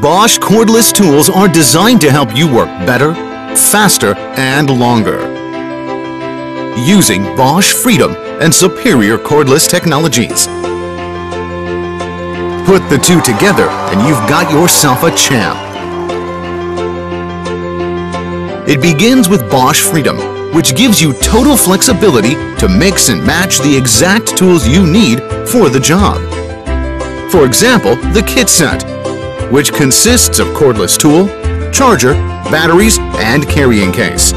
Bosch cordless tools are designed to help you work better, faster, and longer. Using Bosch Freedom and superior cordless technologies. Put the two together and you've got yourself a champ. It begins with Bosch Freedom, which gives you total flexibility to mix and match the exact tools you need for the job. For example, the kit set, which consists of cordless tool, charger, batteries, and carrying case,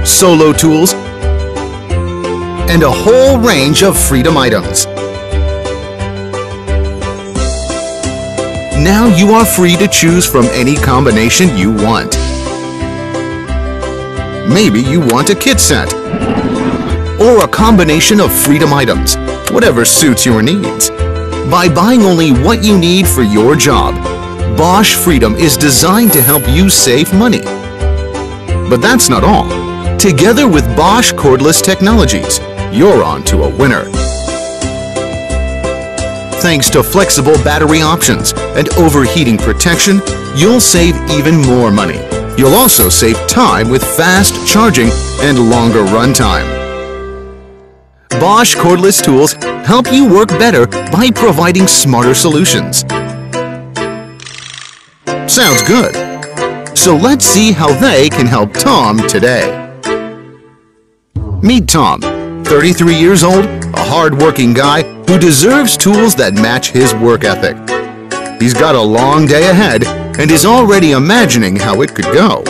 solo tools, and a whole range of Freedom items. Now you are free to choose from any combination you want. Maybe you want a kit set, or a combination of Freedom items, whatever suits your needs. By buying only what you need for your job, Bosch Freedom is designed to help you save money. But that's not all. Together with Bosch cordless technologies, you're on to a winner. Thanks to flexible battery options and overheating protection, you'll save even more money. You'll also save time with fast charging and longer runtime. Bosch cordless tools help you work better by providing smarter solutions. Sounds good. So let's see how they can help Tom today. Meet Tom, 33 years old, a hard-working guy who deserves tools that match his work ethic. He's got a long day ahead and is already imagining how it could go.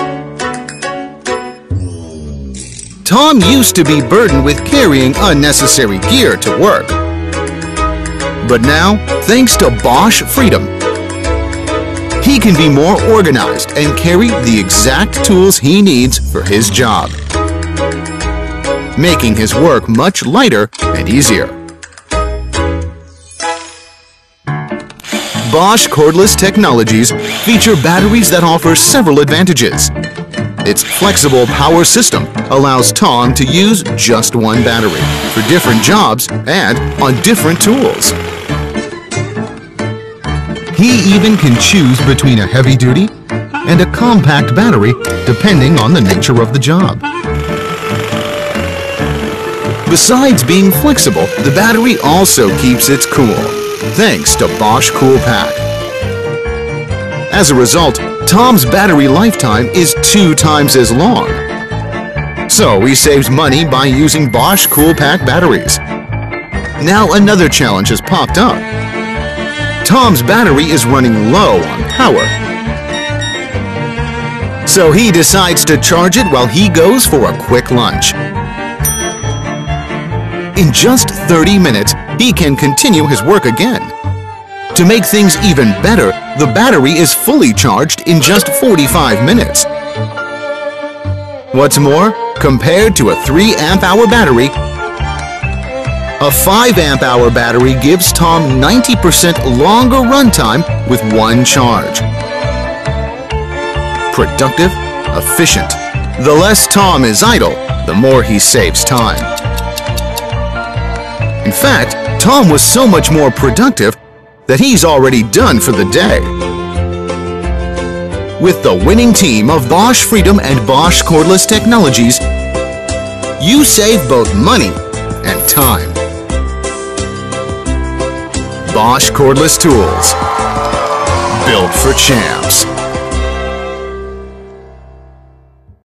Tom used to be burdened with carrying unnecessary gear to work. But now, thanks to Bosch Freedom, he can be more organized and carry the exact tools he needs for his job, making his work much lighter and easier. Bosch cordless technologies feature batteries that offer several advantages. Its flexible power system allows Tom to use just one battery for different jobs and on different tools. He even can choose between a heavy-duty and a compact battery depending on the nature of the job. Besides being flexible, the battery also keeps it cool, thanks to Bosch Cool Pack. As a result, Tom's battery lifetime is 2 times as long. So he saves money by using Bosch Cool Pack batteries. Now another challenge has popped up. Tom's battery is running low on power. So he decides to charge it while he goes for a quick lunch. In just 30 minutes, he can continue his work again. To make things even better, the battery is fully charged in just 45 minutes. What's more, compared to a 3 amp-hour battery, a 5 amp-hour battery gives Tom 90% longer runtime with one charge. Productive, efficient. The less Tom is idle, the more he saves time. In fact, Tom was so much more productive that he's already done for the day. With the winning team of Bosch Freedom and Bosch cordless technologies, you save both money and time. Bosch cordless tools, built for champs.